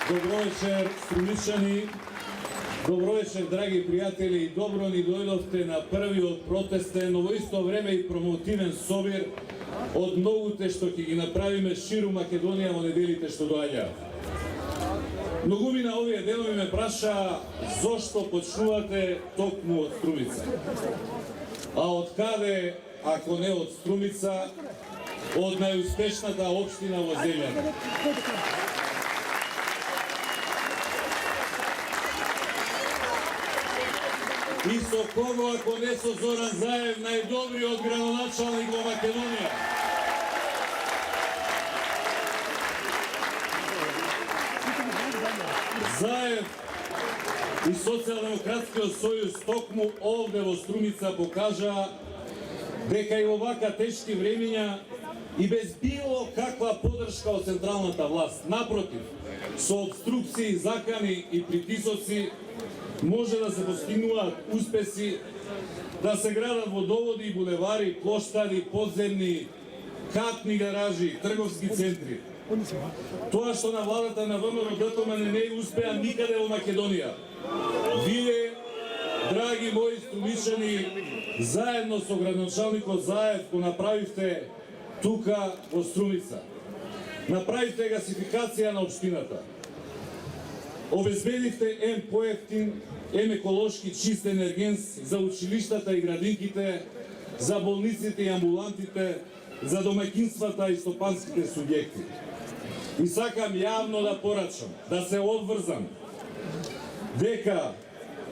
Добро вечер, струмичани, добро вечер, драги пријатели, и добро ни дојдовте на првиот протестен, но во исто време и промотивен собир од многуте што ќе ги направиме ширу Македонија во неделите што доаѓаат. Многумина овие денови ме праша зошто почнувате токму од Струмица. А од каде, ако не од Струмица, од најуспешната општина во земјата. И со кого, ако не со Зоран Заев, најдобриот градоначалник во Македонија. Заев и Социјалдемократскиот сојуз токму овде во Струмица покажа дека и во вака тешки времења и без било каква поддршка од централната власт, напротив, со обструкции, закани и притисоци, може да се постигнуваат успеси, да се градат водоводи и булевари, плоштади, подземни, катни гаражи, трговски центри. Тоа што на владата на ВМРО ДТМН не успеа никаде во Македонија. Вие, драги мои струмичани, заедно со градоначалникот Заев го направивте тука во Струмица. Направивте гасификација на општината. Обезбедивте ем поевтин, ем еколошки чист енергенс за училиштата и градинките, за болниците и амбулантите, за домаќинствата и стопанските субјекти. И сакам јавно да порачам, да се обврзам, дека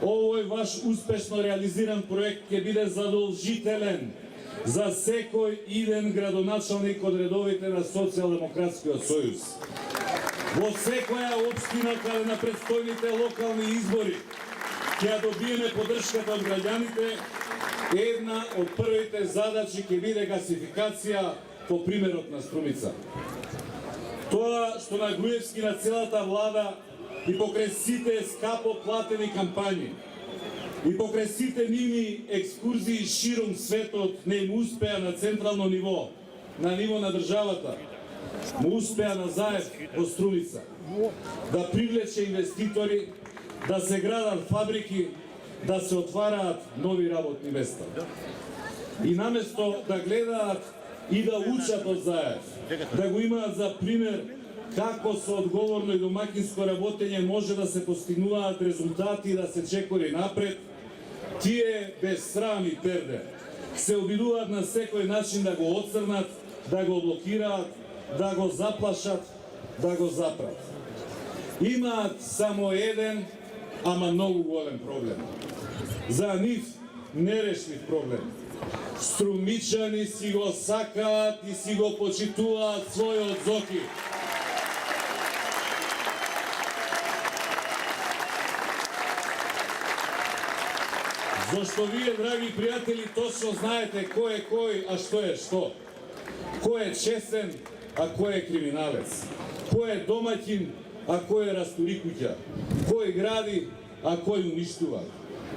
овој ваш успешно реализиран проект ќе биде задолжителен за секој иден градоначалник од редовите на Социјалдемократскиот сојуз. Во секоја општина каде на предстојните локални избори ќе ја добиеме поддршката од граѓаните, една од првите задачи ќе биде гасификација по примерот на Струмица. Тоа што на Груевски на целата влада и покрај сите скапо платени кампањи и покрај сите нивни екскурзии ширум светот не им успеа на централно ниво, на ниво на државата, му успеа на Заев во Струмица да привлече инвеститори, да се градат фабрики, да се отвараат нови работни места. И наместо да гледаат и да учат од Заев, да го имаат за пример како со одговорно и домакинско работење може да се постигнуваат резултати и да се чекори напред, тие без срам и перде се обидуваат на секој начин да го отцрнат, да го блокираат, да го заплашат, да го запрат. Имаат само еден, ама многу голем проблем. За нив нерешлив проблем. Струмичани си го сакаат и си го почитуваат својот Зоки. Зашто вие, драги пријатели, точно знаете кој е кој, а што е што. Кој е честен, а кој е криминалец. Кој е домаќин, а кој е растури куќа. Кој гради, а кој уништува.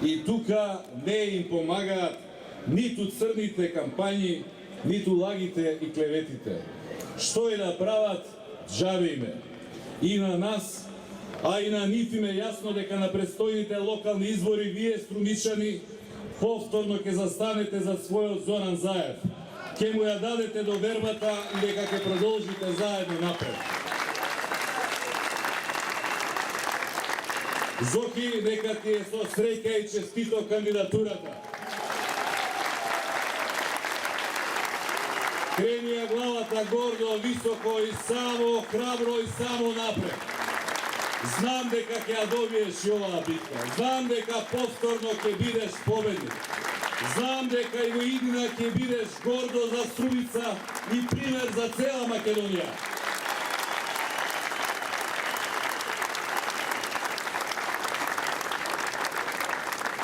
И тука не им помагаат ниту црните кампањи, ниту лагите и клеветите. Што и да прават, џабе име. И на нас, а и на нив им е јасно дека на предстојните локални избори вие, струмичани, повторно ќе застанете за својот Зоран Заев. Ќе му ја дадете довербата и дека ќе продолжите заедно напред. Зоки, нека ти е со среќа и честито кандидатурата. Крени ја главата гордо, високо и само храбро и само напред. Знам дека ќе ја добиеш и оваа битка. Знам дека повторно ќе бидеш победник. Знам дека и во иднина ќе бидеш гордо за Струмица и пример за цела Македонија.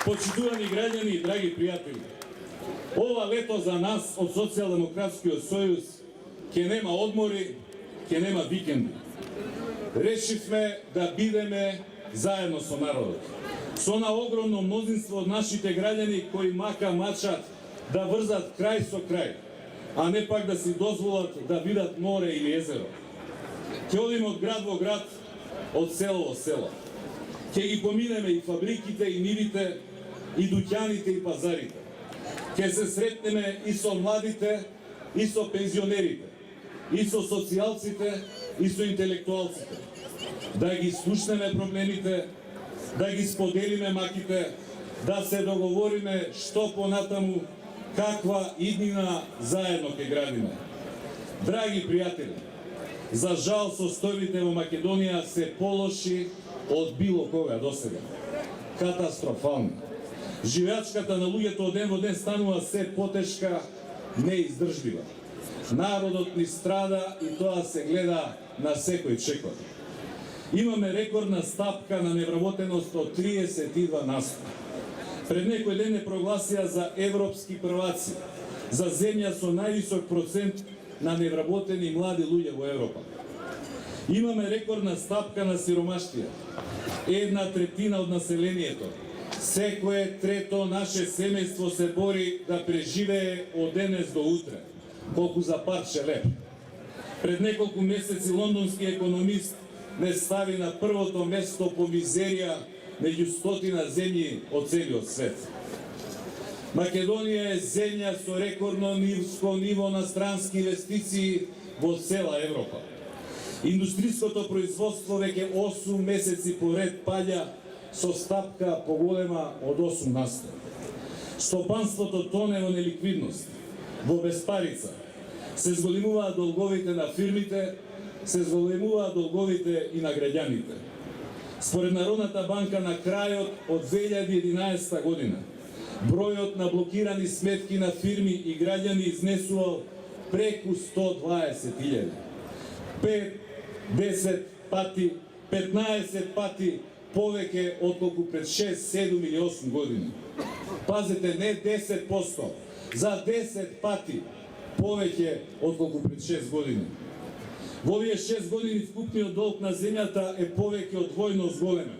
Почитувани граѓани и драги пријатели, ова лето за нас од Социјалдемократскиот сојуз ќе нема одмори, ќе нема викенди. Решивме да бидеме заедно со народот. Со на огромно мнозинство од нашите граѓани кои мака мачат да врзат крај со крај, а не пак да си дозволат да видат море или езеро. Ќе одиме од град во град, од село во село. Ќе ги поминеме и фабриките, и нивите, и дуќаните, и пазарите. Ќе се сретнеме и со младите, и со пензионерите, и со социјалците, и со интелектуалците. Да ги слушнеме проблемите, да ги споделиме маките, да се договориме што понатаму, каква иднина заедно ќе градиме. Драги пријатели, за жал состојбите во Македонија се полоши од било кога досега. Катастрофално. Живеачката на луѓето од ден во ден станува се потешка, неиздржлива. Народот ни страда и тоа се гледа на секој чекор. Имаме рекордна стапка на невработеност од 32%. Пред некој ден не прогласија за европски прваци, за земја со највисок процент на невработени млади луѓе во Европа. Имаме рекордна стапка на сиромаштија. 1/3 од населението, секое трето наше семејство се бори да преживее од денес до утре, колку за парче леп. Пред неколку месеци лондонски економист не стави на првото место по мизерија меѓу 100 земји од целиот свет. Македонија е земја со рекордно ниско ниво на странски инвестиции во цела Европа. Индустриското производство веќе 8 месеци поред паѓа со стапка поголема од 8%. Стопанството тоне во неликвидност, во безпарица. Се зголемуваат долговите на фирмите, се зголемуваат долговите и на граѓаните. Според Народната банка на крајот од 2011 година, бројот на блокирани сметки на фирми и граѓани изнесувал преку 120.000. 5, 10 пати, 15 пати повеќе отколку пред 6, 7 или 8 години. Пазете, не 10%, за 10 пати повеќе отколку пред 6 години. Во овие 6 години вкупниот долг на земјата е повеќе од двојно зголемен,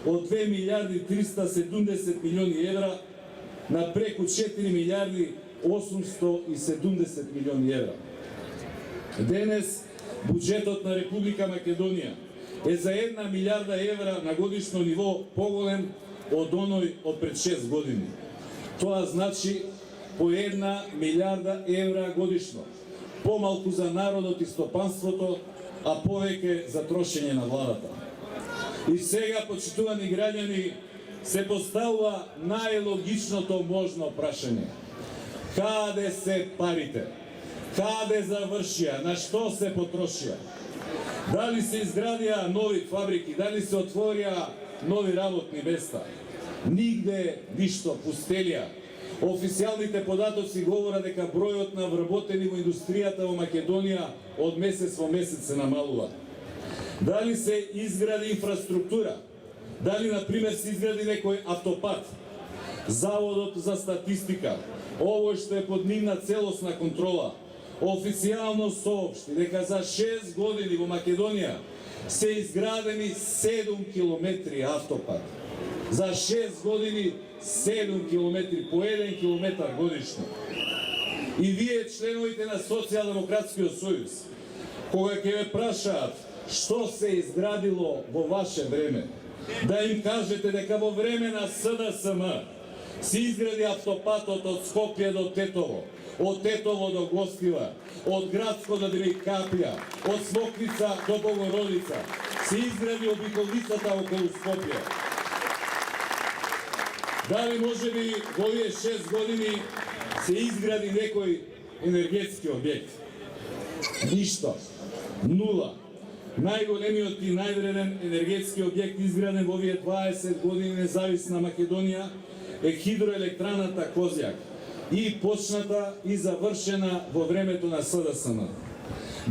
од 2 милиарди 370 милиони евра на преку 4 милиарди 870 милиони евра. Денес буџетот на Република Македонија е за 1 милиарда евра на годишно ниво поголем од оној од пред 6 години. Тоа значи по 1 милиарда евра годишно, помалку за народот и стопанството, а повеќе за трошење на владата. И сега, почитувани граѓани, се поставува најлогичното можно прашање. Каде се парите? Каде завршија? На што се потрошија? Дали се изградија нови фабрики? Дали се отворија нови работни места? Нигде ништо, пустелија. Официјалните податоци говорат дека бројот на вработени во индустријата во Македонија од месец во месец се намалува. Дали се изгради инфраструктура? Дали, например, се изгради некој автопат? Заводот за статистика, овој што е под нивна целосна контрола, официјално соопшти дека за 6 години во Македонија се изградени 7 километри автопат. За 6 години 7 километри, по 1 километар годишно. И вие, членовите на Социјалдемократскиот сојуз, кога ќе ве прашаат што се изградило во ваше време, да им кажете дека во време на СДСМ се изгради автопатот од Скопје до Тетово, од Тетово до Гостива, од Градско до Девикапија, од Смоквица до Богородица, се изгради обиколницата околу Скопје. Дали може би во овие 6 години се изгради некој енергетски објект? Ништо. Нула. Најголемиот и највреден енергетски објект изграден во овие 20 години независна Македонија е хидроелектраната Козјак, и почната и завршена во времето на СДСМ.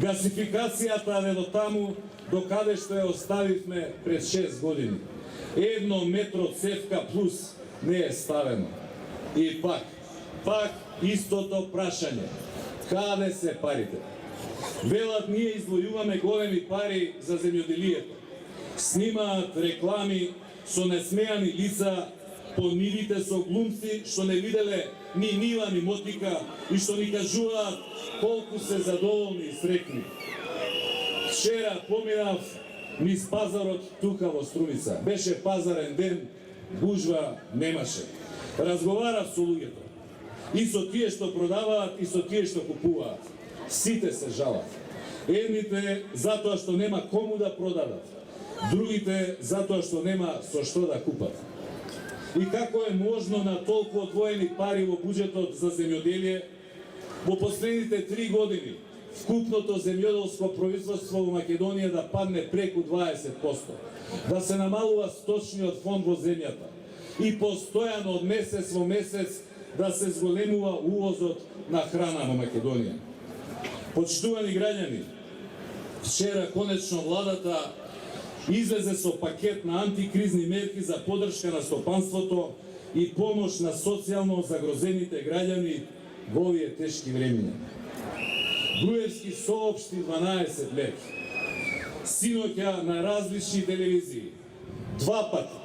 Гасификацијата е до таму до каде што ја оставивме пред 6 години. 1 метро цевка плюс не е ставено. И пак истото прашање. Каде се парите? Велат, ние издвојуваме големи пари за земјоделието. Снимаат реклами со несмејани лица по нивите со глумци што не виделе ни нива, ни мотика и што ни кажуваат колку се задоволни и среќни. Вчера поминав низ пазарот тука во Струмица. Беше пазарен ден, гужва немаше. Разговарав со луѓето. И со тие што продаваат, и со тие што купуваат. Сите се жалат. Едните затоа што нема кому да продадат. Другите затоа што нема со што да купат. И како е можно на толку одвоени пари во буџетот за земјоделие, во последните 3 години вкупното земјоделско производство во Македонија да падне преку 20%, да се намалува сточниот фонд во земјата и постојано од месец во месец да се зголемува увозот на храна во Македонија. Почитувани граѓани, вчера конечно владата излезе со пакет на антикризни мерки за поддршка на стопанството и помош на социјално загрозените граѓани во овие тешки времиња. Груевски соопшти 12 мерки. Синоќа на различни телевизии, 2 пати,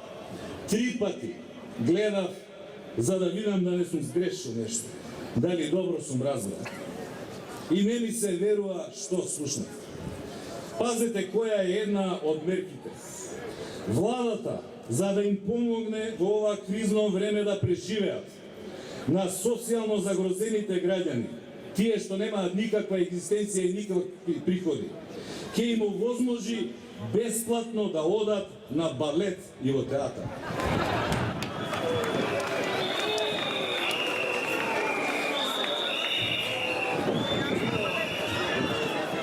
3 пати гледав за да видам да не сум сгрешил нешто, дали добро сум разбрал. И не ми се верува што слушнав. Пазете која е една од мерките. Владата, за да им помогне во ова кризно време да преживеат, на социјално загрозените граѓани, тие што немаат никаква екзистенција и никакви приходи, ќе им овозможи бесплатно да одат на балет и во театар.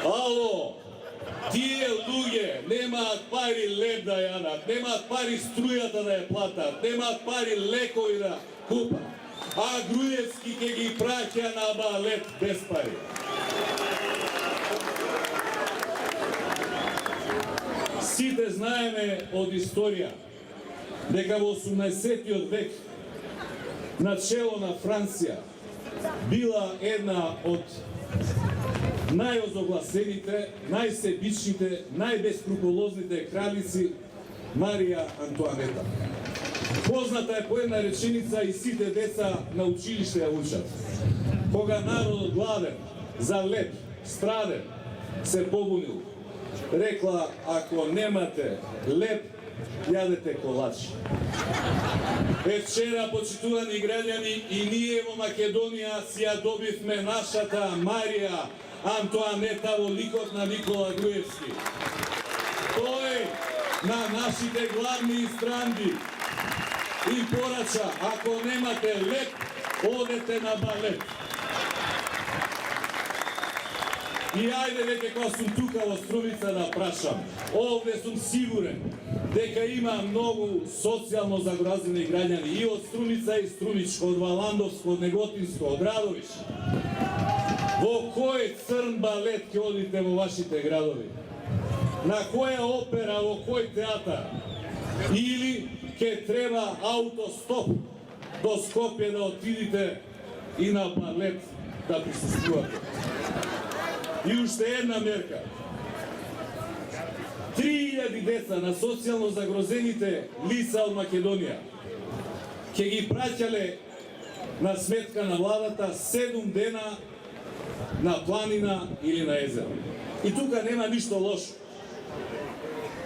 Ало, тие луѓе немаат пари леб да јадат, немаат пари струјата да ја платат, немаат пари лекови да купат, а Груевски ќе ги праќа на балет без пари. Сите знаеме од историја дека во 18-тиот век начело на Франција била една од најозогласените, најсебичните, најбескрупулозните кралици Марија Антуанета. Позната е по една реченица и сите деца на училиште ја учат. Кога народот гладен, за леб, страден, се побунил, рекла, ако немате леб, јадете колачи. Вчера, почитувани граѓани, и ние во Македонија си ја добивме нашата Марија Антуанета во ликот на Никола Груевски. Тој на нашите главни странди и порача, ако немате леб, одете на балет. И ајде веќе кога сум тука во Струмица да прашам, овде сум сигурен дека има многу социјално загрозени граѓани и од Струмица и Струмичко, од Валандовско, од Неготинско, од Радовиш. Во кој црн балет ќе одите во вашите градови? На која опера, во кој театар? Или ќе треба аутостоп до Скопје да отидите и на балет да присуствувате? И уште една мерка. 3000 деца на социјално загрозените лица од Македонија ќе ги праќале на сметка на владата 7 дена на планина или на езеро. И тука нема ништо лошо.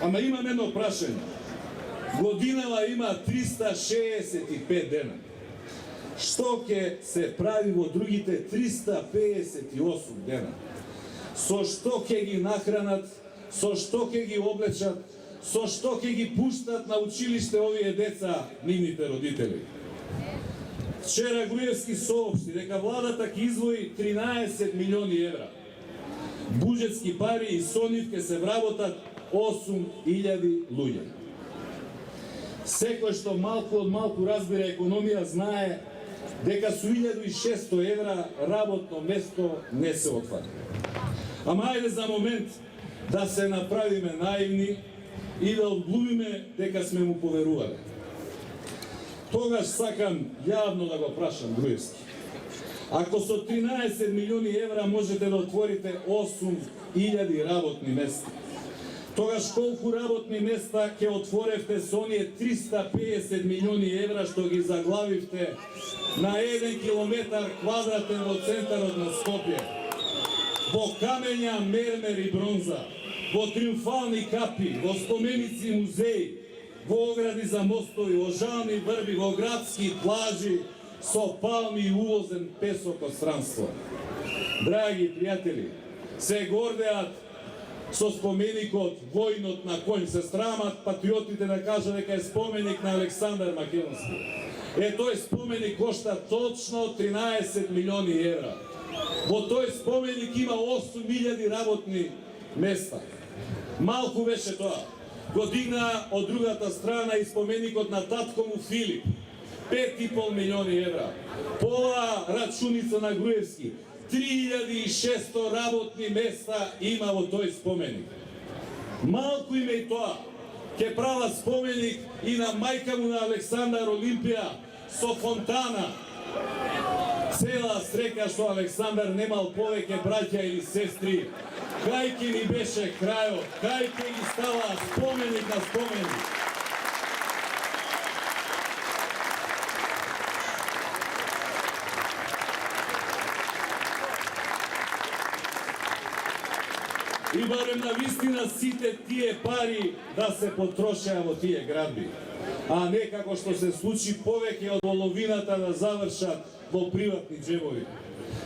Ама имам едно прашање. Годинава има 365 дена. Што ќе се прави во другите 358 дена? Со што ќе ги нахранат, со што ќе ги облечат, со што ќе ги пуштат на училиште овие деца, нивните родители? Вчера Груевски соопшти дека владата ќе издвои 13 милиони евра. Буџетски пари и со нив ќе се вработат 8000 луѓе. Секој што малку од малку разбира економија знае дека со 1600 евра работно место не се отвара. Ама ајде за момент да се направиме наивни и да одглумиме дека сме му поверувале. Тогаш сакам јавно да го прашам Груевски. Ако со 13 милиони евра можете да отворите 8000 работни места, тогаш колку работни места ќе отворевте со оние 350 милиони евра што ги заглавивте на 1 километар квадратен во центарот на Скопје, во камења, мермер и бронза? во триумфални капи, во споменици и музеи, во огради за мостови, во жални врби, во градски плажи, со палми и увозен песок од странство. Драги пријатели, се гордеат со споменикот војнот на коњ, се срамат патриотите да кажа дека е споменик на Александар Македонски. Тој споменик кошта точно 13 милиони евра. Во тој споменик има 8.000 работни места. Малку беше тоа. Го дигна од другата страна и споменикот на татко му Филип. 5,5 милиони евра. Пола рачуница на Груевски. 3600 работни места има во тој споменик. Малку име и тоа. Ке прават споменик и на мајка му на Александар Олимпија со фонтана. Цела срека што Александар немал повеќе браќа или сестри. Кај ке ни беше крајот, кај ке ги става споменик на споменик. И барем на вистина сите тие пари да се потрошеа во тие градби, а не како што се случи повеќе од половината да завршат во приватни джебови.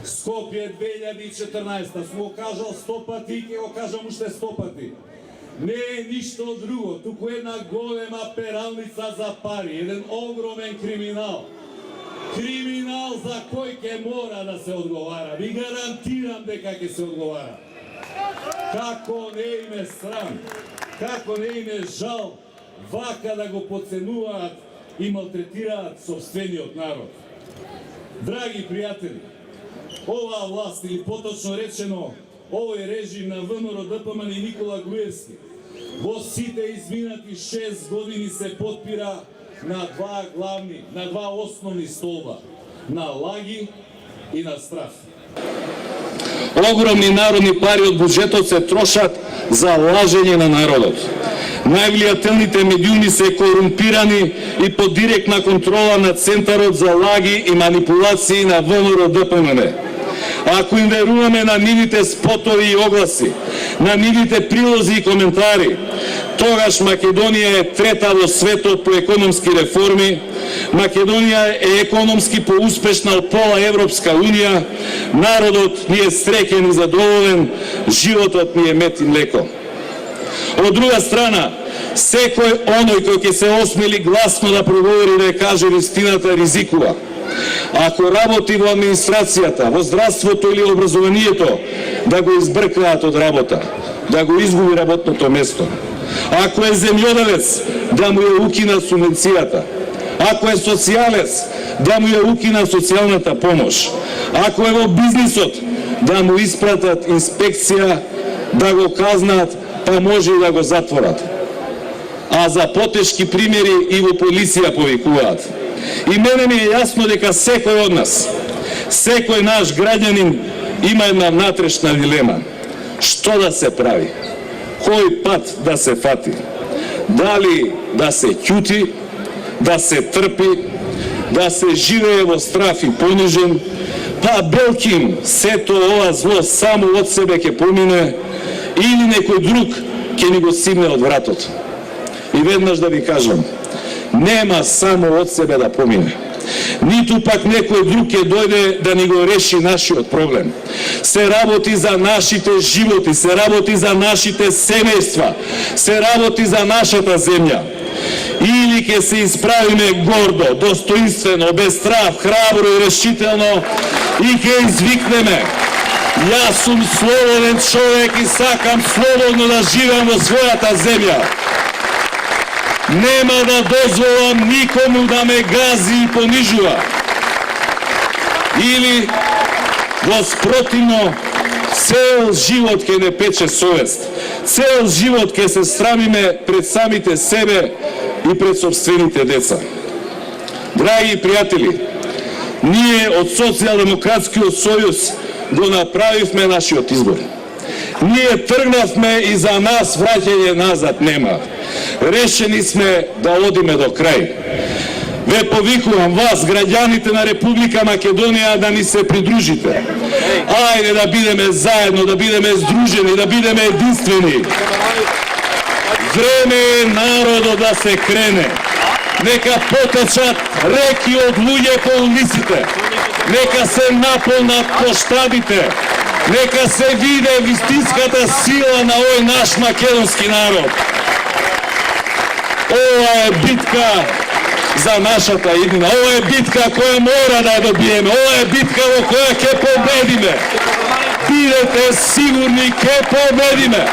Скопје 2014, смо го кажал 100 пати и ќе го кажам уште 100 пати. Не е ништо друго, туку една голема пералница за пари, еден огромен криминал. Криминал за кој ќе мора да се одговара. Ви гарантирам дека ќе се одговара. Како не им е срам, како не им е жал вака да го поценуваат и малтретираат собствениот народ. Драги пријатели, оваа власт, или поточно речено, овој режим на ВМРО ДПМН и Никола Груевски, во сите изминати 6 години се потпира на два основни столба, на лаги и на страф. Огромни народни пари од буџетот се трошат за лажење на народот. Највлијателните медиуми се корумпирани и под директна контрола на Центарот за лаги и манипулации на ВМРО ДПМН. Ако им веруваме на нивните спотови и огласи, на нивните прилози и коментари, тогаш Македонија е трета во светот по економски реформи, Македонија е економски поуспешна од пола Европска Унија, народот ни е среќен и задоволен, животот ни е мед и млеко. Од друга страна, секој оној кој ќе се осмели гласно да проговори да каже вистината ризикува. Ако работи во администрацијата, во здравството или образованието, да го избркаат од работа, да го изгуби работното место. Ако е земјоделец, да му ја укинат субвенцијата. Ако е социјалец, да му ја укинат социјалната помош. Ако е во бизнисот, да му испратат инспекција, да го казнат, па може и да го затворат. А за потешки примери и во полиција повикуваат. И мене ми е јасно дека секој од нас, секој наш граѓанин има една внатрешна дилема. Што да се прави? Кој пат да се фати? Дали да се ќути, да се трпи, да се живее во страф и понижен, па белким сето ова зло само од себе ќе помине, или некој друг ќе ни го симне од вратот. И веднаш да ви кажам, нема само од себе да помине. Ниту пак некој друг ќе дојде да ни го реши нашиот проблем. Се работи за нашите животи, се работи за нашите семејства, се работи за нашата земја. Или ќе се исправиме гордо, достоинствено, без страв, храбро и решително и ќе извикнеме: јас сум слободен човек и сакам слободно да живеам во својата земја. Нема да дозволам никому да ме гази и понижува. Или, воспротивно, цел живот ќе не пече совест. Цел живот ќе се срамиме пред самите себе и пред собствените деца. Драги пријатели, ние од Социјалдемократскиот сојуз го направивме нашиот избор. Ние тргнавме и за нас враќање назад нема. Решени сме да одиме до крај. Ве повикувам вас, граѓаните на Република Македонија, да ни се придружите. Ајде да бидеме заедно, да бидеме здружени, да бидеме единствени. Време е народот да се крене. Нека потечат реки од луѓе по улиците. Нека се наполнат площадите. Нека се виде вистинската сила на овој наш македонски народ. Ова е битка за нашата иднина. Ова е битка која мора да ја добиеме. Ова е битка во која ќе победиме. Бидете сигурни, ќе победиме.